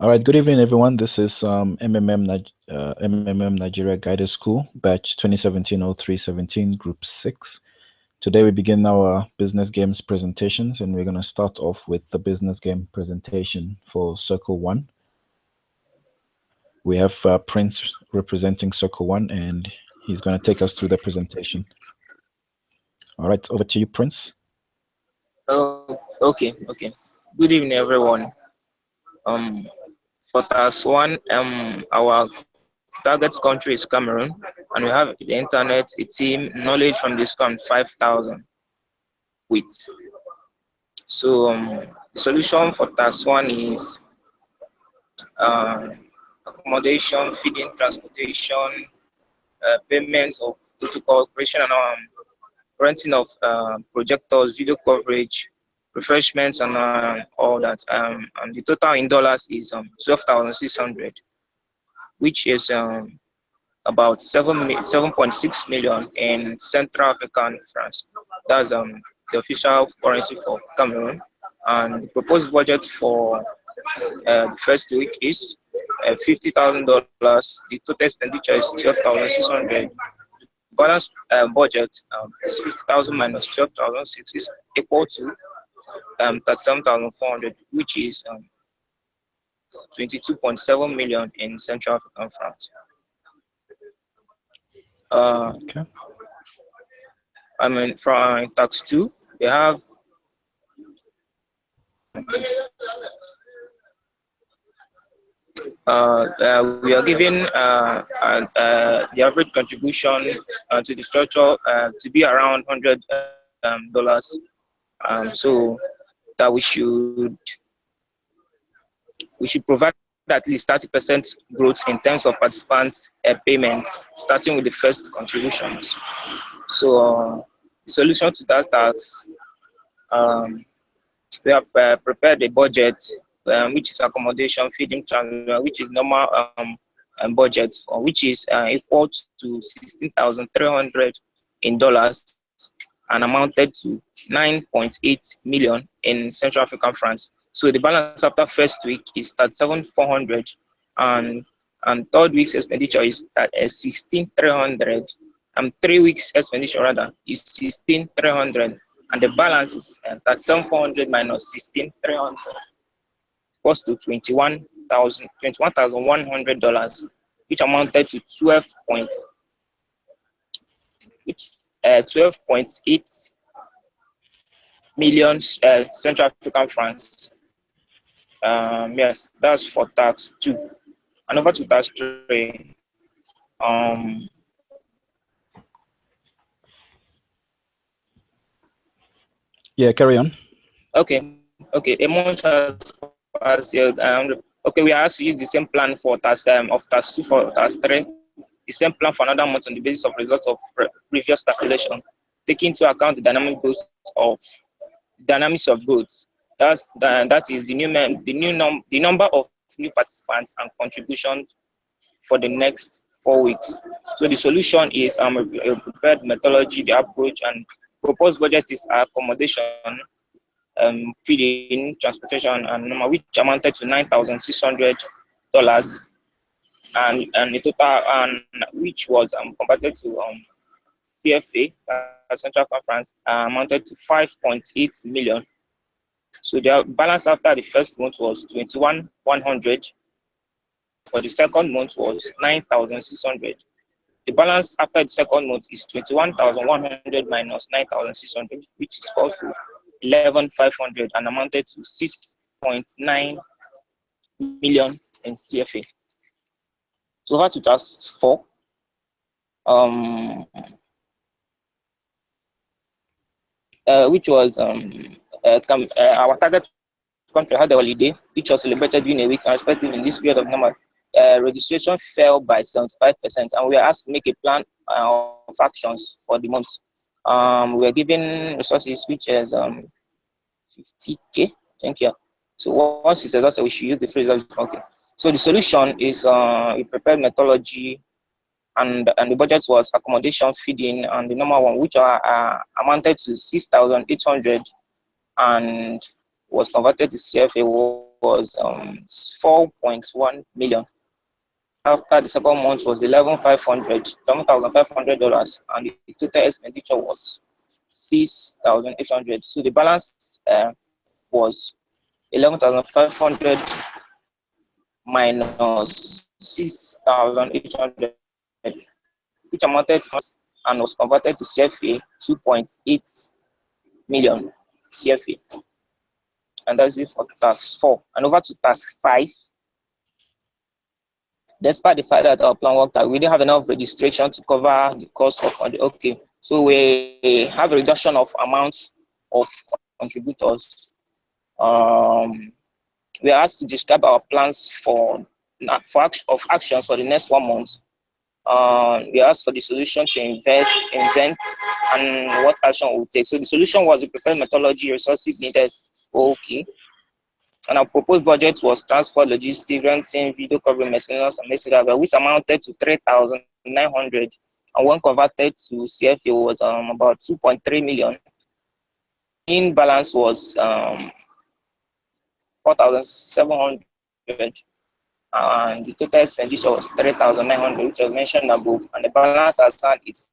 All right, good evening, everyone. This is MMM Nigeria Guided School, batch 2017-03-17, group 6. Today we begin our business games presentations, and we're going to start off with the business game presentation for Circle 1. We have Prince representing Circle 1, and he's going to take us through the presentation. All right, over to you, Prince. Oh, okay. Good evening, everyone. For task one, our target country is Cameroon, and we have the internet, a team, knowledge from this country 5,000 with. So the solution for task one is accommodation, feeding, transportation, payment of protocol, creation and renting of projectors, video coverage, refreshments, and all that. And the total in dollars is 12,600, which is about 7.6 million in Central African francs. That's the official currency for Cameroon. And the proposed budget for the first week is $50,000. The total expenditure is 12,600. Balance budget is 50,000 minus 12,006 is equal to 37,400, which is 22.7 million in Central African francs. Okay. I mean, from tax 2, they have we are given the average contribution to the structure to be around $100. So that we should provide at least 30% growth in terms of participant payments, starting with the first contributions. So the solution to that task, we have prepared a budget, which is accommodation, feeding, which is normal budget, which is equal to 16,300 in dollars and amounted to 9.8 million in Central African francs. So the balance after first week is 37,400, and third week's expenditure is 16,300, and 3 weeks expenditure rather is 16,300, and the balance is 37,400 minus 16,300 equals to $21,100, which amounted to 12.8 million Central African francs. Yes, that's for tax 2. And over to tax 3. Yeah, carry on. Okay. A month has passed. Okay, we are asked to use the same plan for task of task 2 for task 3. The same plan for another month on the basis of results of previous calculation, taking into account the dynamics of growth. That is the number of new participants and contributions for the next 4 weeks. So the solution is a prepared methodology, the approach, and proposed budget is accommodation, feeding, transportation, and normal, which amounted to $9,600, and the total, and which was converted to CFA, Central Conference, amounted to 5.8 million. So the balance after the first month was 21,100. For the second month was 9,600. The balance after the second month is 21,100 minus 9,600, which is equal to 11,500, and amounted to 6.9 million in CFA. So over to task 4. Which was our target country had a holiday, which was celebrated during a week, and respectively in this period of normal. Registration fell by 75%, and we are asked to make a plan of actions for the month. We are given resources, which is 50K. Thank you. So once it's exhausted, we should use the phrase. Okay. So the solution is a prepared methodology, and the budget was accommodation, feeding, and the normal one, which amounted to 6,800, and was converted to CFA, was 4.1 million. After the second month was $11,500, and the total expenditure was 6,800. So the balance was 11,500 minus 6,800, which amounted to and was converted to CFA 2.8 million CFA. And that's it for task 4. And over to task 5. Despite the fact that our plan worked out, we didn't have enough registration to cover the cost of okay. So we have a reduction of amounts of contributors. We are asked to describe our plans actions for the next 1 month. We asked for the solution to invent, and what action we'll take. So the solution was the prepared methodology, resources needed. Okay. And our proposed budget was transport, logistics, renting, video coverage, maintenance, and etc., which amounted to 3,900. And when converted to CFA was about 2.3 million. In balance was 4,700. And the total expenditure was 3,900, which was mentioned above. And the balance as stand is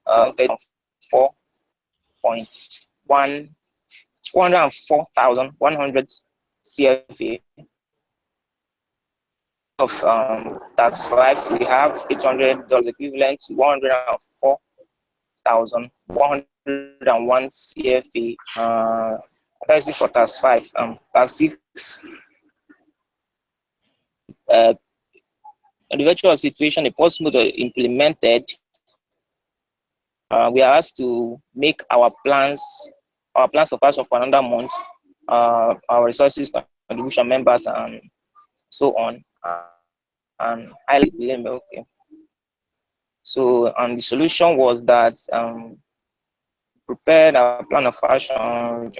404,100 CFA. Of tax 5, we have $800 equivalent to 104,101 CFA. That's it for task 5. Task 6. In the virtual situation, a post-mood implemented. We are asked to make our plans of action for another month, our resources, contribution members, and so on. And highlight the limit. Okay. So, and the solution was that prepared a plan of action.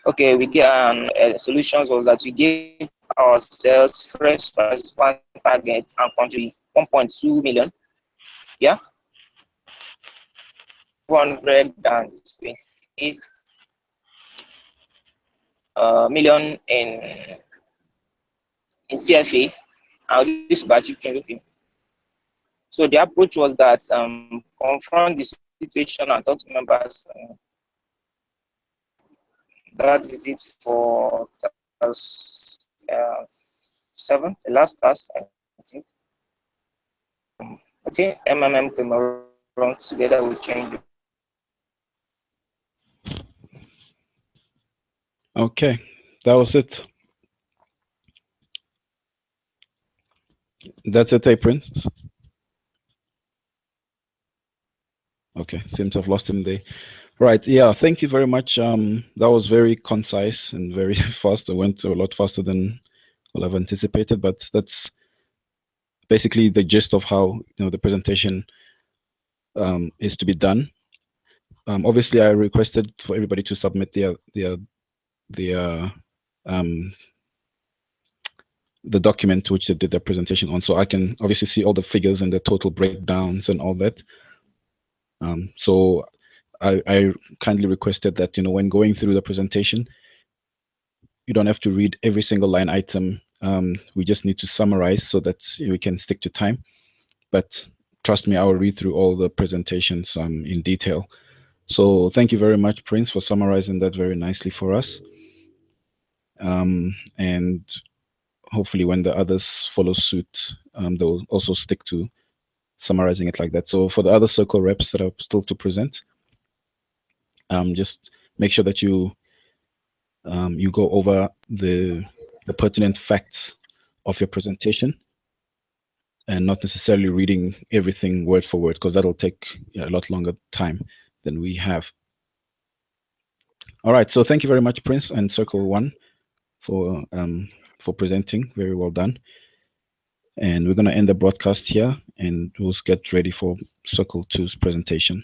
Okay, we get solutions was that we gave ourselves first one target and contribute 1.2 million. Yeah. 128 million in CFA. This budget change. Okay. So the approach was that confront the situation and talk to members. That is it for task 7, the last task, I think. Okay, MMM Cameroon together we change. Okay, that was it. That's it, Prince. Okay, seem to have lost him there. Right, yeah, thank you very much. That was very concise and very fast. It went a lot faster than I've anticipated, but that's basically the gist of how the presentation is to be done. Obviously, I requested for everybody to submit the document which they did their presentation on, so I can obviously see all the figures and the total breakdowns and all that. So I kindly requested that when going through the presentation, you don't have to read every single line item. We just need to summarize so that we can stick to time. But trust me, I will read through all the presentations in detail. So thank you very much, Prince, for summarizing that very nicely for us. And hopefully when the others follow suit, they'll also stick to summarizing it like that. So for the other circle reps that are still to present, just make sure that you go over the pertinent facts of your presentation and not necessarily reading everything word for word, because that'll take a lot longer time than we have. All right, so thank you very much, Prince and Circle 1 for presenting. Very well done. And we're going to end the broadcast here, and we'll get ready for Circle 2's presentation.